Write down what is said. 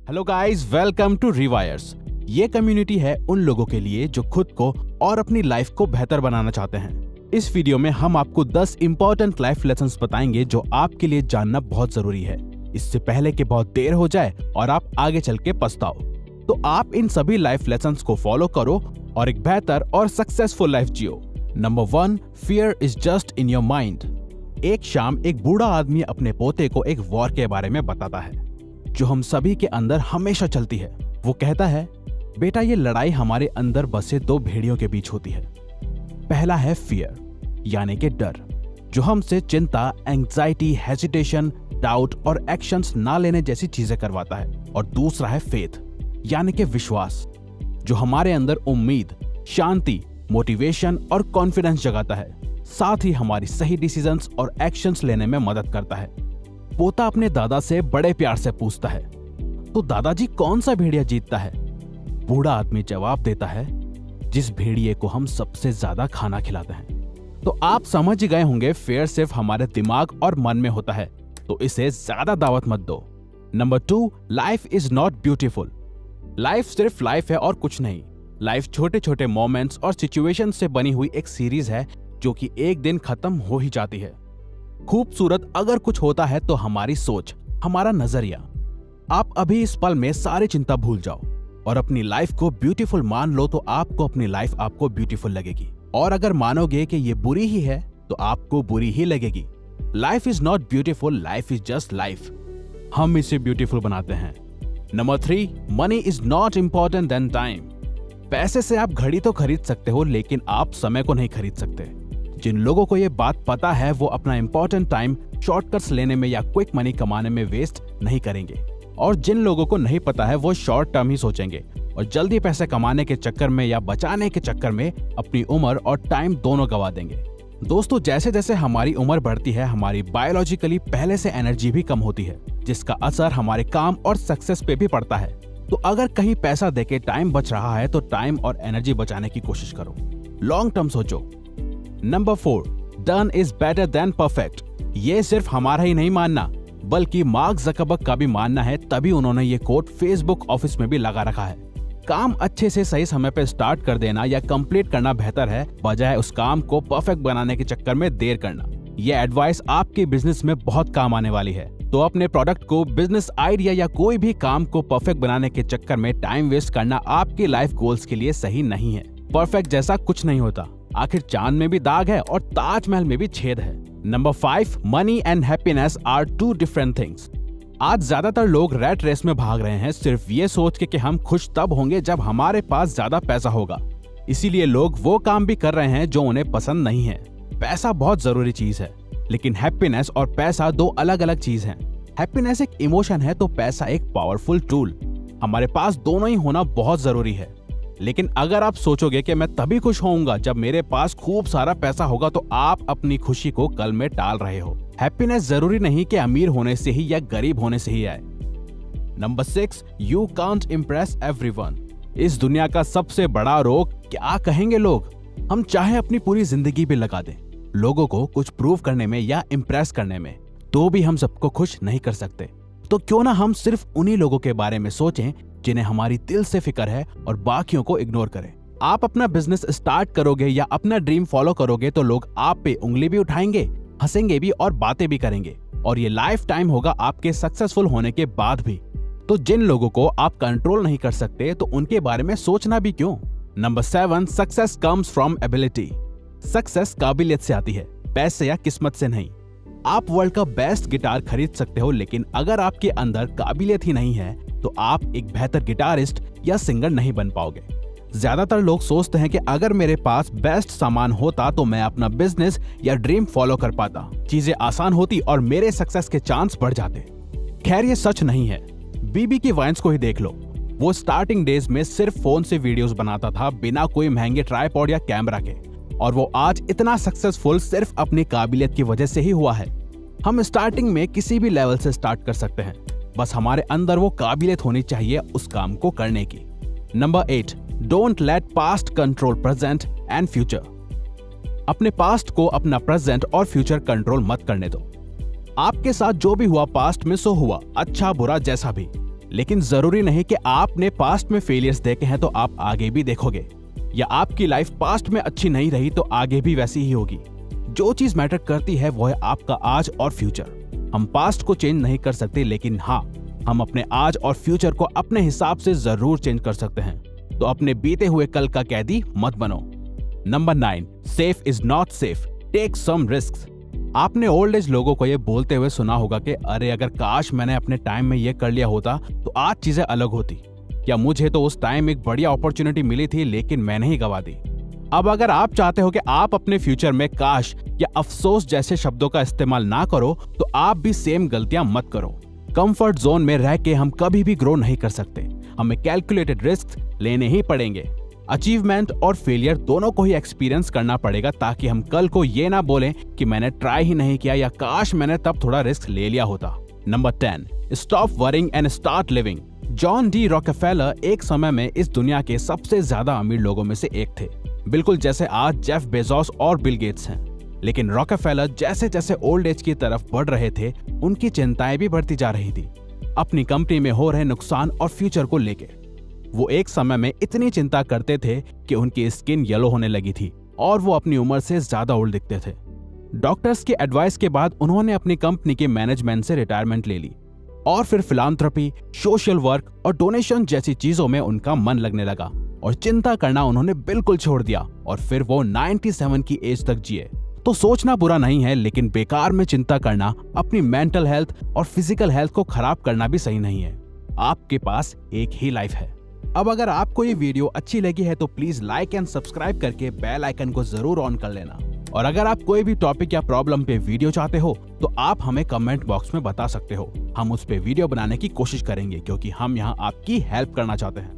Hello guys, welcome to रिवायर्स। ये community है उन लोगों के लिए जो खुद को और अपनी लाइफ को बेहतर बनाना चाहते हैं। इस वीडियो में हम आपको 10 इंपॉर्टेंट लाइफ लेसन्स बताएंगे जो आपके लिए जानना बहुत जरूरी है, इससे पहले कि बहुत देर हो जाए और आप आगे चल के पछताओ। तो आप इन सभी लाइफ लेसन्स को फॉलो करो और एक बेहतर और successful life Jio. Number 1, fear is just in your mind. एक शाम एक बूढ़ा आदमी अपने पोते को एक वॉर के बारे में बताता है जो हम सभी के अंदर हमेशा चलती है। वो कहता है, बेटा, ये लड़ाई हमारे अंदर बसे दो भेड़ियों के बीच होती है। पहला है फियर, यानी कि डर, जो हमसे चिंता, एंग्जाइटी, हेजिटेशन, डाउट और एक्शंस ना लेने जैसी चीजें करवाता है। और दूसरा है फेथ, यानी कि विश्वास, जो हमारे अंदर उम्मीद, शांति, मोटिवेशन और कॉन्फिडेंस जगाता है, साथ ही हमारी सही डिसीजंस और एक्शंस लेने में मदद करता है। पोता अपने दादा से बड़े प्यार से पूछता है, तो दादाजी कौन सा भेड़िया जीतता है? बूढ़ा आदमी जवाब देता है, जिस भेड़िए को हम सबसे ज्यादा खाना खिलाते हैं। तो आप समझ गए होंगे, फेयर सिर्फ हमारे दिमाग और मन में होता है, तो इसे ज्यादा दावत मत दो। Number 2, life is not beautiful. Life सिर्फ लाइफ है और कुछ नहीं। लाइफ छोटे छोटे मोमेंट्स और सिचुएशन से बनी हुई एक सीरीज है जो कि एक दिन खत्म हो ही जाती है। खूबसूरत अगर कुछ होता है तो हमारी सोच, हमारा नजरिया। आप अभी इस पल में सारी चिंता भूल जाओ और अपनी लाइफ को ब्यूटीफुल मान लो, तो आपको अपनी लाइफ आपको ब्यूटीफुल लगेगी। और अगर मानोगे कि ये बुरी ही है तो आपको बुरी ही लगेगी। Life is not beautiful, life is just life. हम इसे ब्यूटीफुल बनाते हैं। Number 3, money is not important than time. पैसे से आप घड़ी तो खरीद सकते हो, लेकिन आप समय को नहीं खरीद सकते। जिन लोगों को ये बात पता है वो अपना इंपॉर्टेंट टाइम शॉर्टकट्स लेने में या क्विक मनी कमाने में वेस्ट नहीं करेंगे, और जिन लोगों को नहीं पता है वो शॉर्ट टर्म ही सोचेंगे और जल्दी पैसे कमाने के चक्कर में या बचाने के चक्कर में अपनी उम्र और टाइम दोनों गवा देंगे। दोस्तों, जैसे जैसे हमारी उम्र बढ़ती है, हमारी बायोलॉजिकली पहले से एनर्जी भी कम होती है, जिसका असर हमारे काम और सक्सेस पे भी पड़ता है। तो अगर कहीं पैसा देके टाइम बच रहा है तो टाइम और एनर्जी बचाने की कोशिश करो, लॉन्ग टर्म सोचो। Number 4, done is better than perfect. ये सिर्फ हमारा ही नहीं मानना, बल्कि मार्क ज़करबर्ग का भी मानना है, तभी उन्होंने ये कोट फेसबुक ऑफिस में भी लगा रखा है। काम अच्छे से सही समय पे स्टार्ट कर देना या कंप्लीट करना बेहतर है, बजाय उस काम को परफेक्ट बनाने के चक्कर में देर करना। ये एडवाइस आपके बिजनेस में बहुत काम आने वाली है। तो अपने प्रोडक्ट को, बिजनेस आइडिया या कोई भी काम को परफेक्ट बनाने के चक्कर में टाइम वेस्ट करना आपके लाइफ गोल्स के लिए सही नहीं है। परफेक्ट जैसा कुछ नहीं होता, आखिर चांद में भी दाग है और ताजमहल में भी छेद है। Number 5, money and happiness are two different things. आज ज्यादातर लोग रैट रेस में भाग रहे हैं, सिर्फ ये सोच के कि हम खुश तब होंगे जब हमारे पास ज्यादा पैसा होगा। इसीलिए लोग वो काम भी कर रहे हैं जो उन्हें पसंद नहीं है। पैसा बहुत जरूरी चीज है, लेकिन हैप्पीनेस और पैसा दो अलग अलग चीज हैं। हैप्पीनेस एक इमोशन है तो पैसा एक पावरफुल टूल। हमारे पास दोनों ही होना बहुत जरूरी है। लेकिन अगर आप सोचोगे कि मैं तभी खुश होऊंगा जब मेरे पास खूब सारा पैसा होगा, तो आप अपनी खुशी को कल में टाल रहे हो। हैप्पीनेस जरूरी नहीं कि अमीर होने से ही या गरीब होने से ही आए। Number 6, you can't impress everyone. इस दुनिया का सबसे बड़ा रोग क्या कहेंगे लोग। हम चाहे अपनी पूरी जिंदगी भी लगा दें लोगों को कुछ प्रूव करने में या इम्प्रेस करने में, तो भी हम सबको खुश नहीं कर सकते। तो क्यों ना हम सिर्फ उन्हीं लोगों के बारे में सोचें जिन्हें हमारी दिल से फिक्र है और बाकियों को इग्नोर करें। आप अपना बिजनेस स्टार्ट करोगे या अपना ड्रीम फॉलो करोगे तो लोग आप पे उंगली भी उठाएंगे, हंसेंगे भी और बातें भी करेंगे, और ये लाइफ टाइम होगा आपके सक्सेसफुल होने के बाद भी। तो जिन लोगों को आप कंट्रोल नहीं कर सकते तो उनके बारे में सोचना भी क्यों। Number 7, success comes from ability. Success काबिलियत से आती है, पैसे या किस्मत से नहीं। आप वर्ल्ड का बेस्ट गिटार खरीद सकते हो, लेकिन अगर आपके अंदर काबिलियत ही नहीं है तो आप एक बेहतर गिटारिस्ट या सिंगर नहीं बन पाओगे। ज्यादातर लोग सोचते हैं कि अगर मेरे पास बेस्ट सामान होता तो मैं अपना बिजनेस या ड्रीम फॉलो कर पाता, चीजें आसान होती और मेरे सक्सेस के चांस बढ़ जाते। खैर, ये सच नहीं है। बीबी की वाइन्स को ही देख लो। वो स्टार्टिंग डेज में सिर्फ फोन से वीडियोस बनाता था, बिना कोई महंगे ट्राइपॉड या कैमरा के, और वो आज इतना सक्सेसफुल सिर्फ अपनी काबिलियत की वजह से ही हुआ है। हम स्टार्टिंग में किसी भी लेवल से स्टार्ट कर सकते हैं, बस हमारे अंदर वो काबिलियत होनी चाहिए उस काम को करने की। Number 8, don't let past control present and future. अपने पास्ट को अपना प्रेजेंट और फ्यूचर कंट्रोल मत करने दो। आपके साथ जो भी हुआ पास्ट में सो हुआ, अच्छा बुरा जैसा भी, लेकिन जरूरी नहीं कि आपने पास्ट में फेलियर्स देखे हैं तो आप आगे भी देखोगे, या आपकी लाइफ पास्ट में अच्छी नहीं रही तो आगे भी वैसी ही होगी। जो चीज मैटर करती है वो है आपका आज और फ्यूचर। हम पास्ट को चेंज नहीं कर सकते, लेकिन हाँ, हम अपने आज और फ्यूचर को अपने हिसाब से जरूर चेंज कर सकते हैं। तो अपने बीते हुए कल का कैदी मत बनो। Number 9, safe is not safe, take some risk. आपने ओल्ड एज लोगों को ये बोलते हुए सुना होगा कि अरे अगर काश मैंने अपने टाइम में ये कर लिया होता तो आज चीजें अलग होती, या मुझे तो उस टाइम एक बढ़िया अपॉर्चुनिटी मिली थी लेकिन मैंने ही गवा दी। अब अगर आप चाहते हो कि आप अपने फ्यूचर में काश या अफसोस जैसे शब्दों का इस्तेमाल ना करो तो आप भी सेम गलतियां मत करो। कंफर्ट जोन में रह के हम कभी भी ग्रो नहीं कर सकते, हमें कैलकुलेटेड रिस्क लेने ही पड़ेंगे। अचीवमेंट और फेलियर दोनों को ही एक्सपीरियंस करना पड़ेगा ताकि हम कल को ये ना बोलें कि मैंने ट्राई ही नहीं किया या काश मैंने तब थोड़ा रिस्क ले लिया होता। Number 10, stop worrying and start living. John D Rockefeller एक समय में इस दुनिया के सबसे ज्यादा अमीर लोगों में से एक थे, बिल्कुल जैसे आज जेफ बेजोस और बिल गेट्स हैं। लेकिन रॉकफेलर जैसे जैसे ओल्ड एज की तरफ बढ़ रहे थे, उनकी चिंताएं भी बढ़ती जा रही थी, अपनी कंपनी में हो रहे नुकसान और फ्यूचर को लेके। वो एक समय में इतनी चिंता करते थे कि उनकी स्किन येलो होने लगी थी और वो अपनी उम्र से ज्यादा ओल्ड दिखते थे। डॉक्टर्स की एडवाइस के बाद उन्होंने अपनी कंपनी के मैनेजमेंट से रिटायरमेंट ले ली और फिर फिलांथ्रोपी, सोशल वर्क और डोनेशन जैसी चीजों में उनका मन लगने लगा और चिंता करना उन्होंने बिल्कुल छोड़ दिया और फिर वो 97 की एज तक जिए। तो सोचना बुरा नहीं है, लेकिन बेकार में चिंता करना अपनी मेंटल हेल्थ और फिजिकल हेल्थ को खराब करना भी सही नहीं है। आपके पास एक ही लाइफ है। अब अगर आपको ये वीडियो अच्छी लगी है तो प्लीज लाइक एंड सब्सक्राइब करके बेल आइकन को जरूर ऑन कर लेना। और अगर आप कोई भी टॉपिक या प्रॉब्लम पे वीडियो चाहते हो तो आप हमें कमेंट बॉक्स में बता सकते हो। हम उस पे वीडियो बनाने की कोशिश करेंगे क्योंकि हम यहाँ आपकी हेल्प करना चाहते हैं।